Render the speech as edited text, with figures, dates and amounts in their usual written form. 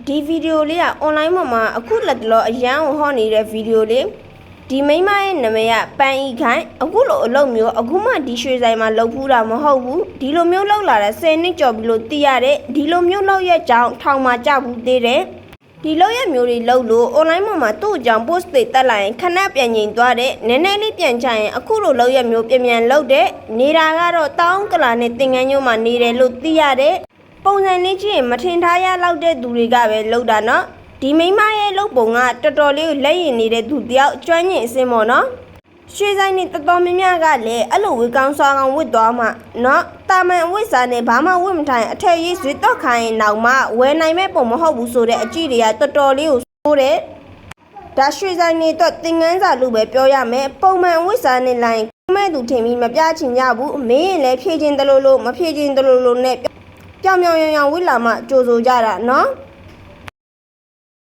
ဒီဗီဒီယိုလေးက online မှာအခုလက်တလောအရန်ကိုဟောနေတဲ့ဗီဒီယိုလေးဒီမိန်းမရဲ့နာမည်ကပန်ဤခိုင်အခုလိုအလုပ်မျိုးအခုမှဒီရွှေဆိုင်မှာလုပ်ဖူးတာမဟုတ်ဘူးဒီလိုမျိုးလုပ်လာတဲ့10နှစ်ကျော်ပြီလို့သိရတယ်ဒီလိုမျိုးလုပ်ရကြောင်းထောင်မှာကြဘူးသေးတယ်ဒီလောက်ရမျိုးတွေလုပ်လို့ online မှာသူ့အကြောင်း post တွေတက်လိုက်ရင်ခဏပြန်ငြိမ်သွားတယ်နည်းနည်းလေးပြန်ချရင်အခုလိုလောက်ရမျိုးပြန်လုပ်တဲ့နေတာကတော့တောင်းကလာနဲ့သင်္ကန်းညို့မှာနေတယ်လို့သိရတယ်ပုံစံလေးကြည့်ရင်မထင်ထားရလောက်တဲ့သူတွေကပဲလုပ်တာနော်ဒီမိန်းမရဲ့လုပ်ပုံကတော်တော်လေးလက်ရည်နေတဲ့သူတယောက်ကျွမ်းကျင်အစင်းပေါ့နော်ရွှေဆိုင်နေတော်တော်များများကလည်းအဲ့လိုဝေကောင်းစွာကောင်ဝတ်သွားမှနော်တာမန်အဝတ်စားနဲ့ဘာမှဝတ်မထိုင်အထက်ရေးဆွေတော့ခိုင်းနောက်မှဝယ်နိုင်မဲ့ပုံမဟုတ်ဘူးဆိုတဲ့အကြည့်တွေကတော်တော်လေးကိုဆိုးတယ်ဒါရွှေဆိုင်နေတော့သင်္ကန်းစာလို့ပဲပြောရမယ်ပုံမှန်အဝတ်စားနဲ့လိုင်းမဲ့သူထင်ပြီးမပြချင်ကြဘူးမင်းရင်လည်းဖြည့်ချင်းတလို့လို့မဖြည့်ချင်းတလို့လို့နဲ့ပြောင်ပြောင်ရောင်ရောင်ဝတ်လာမှကြိုဆိုကြတာနော်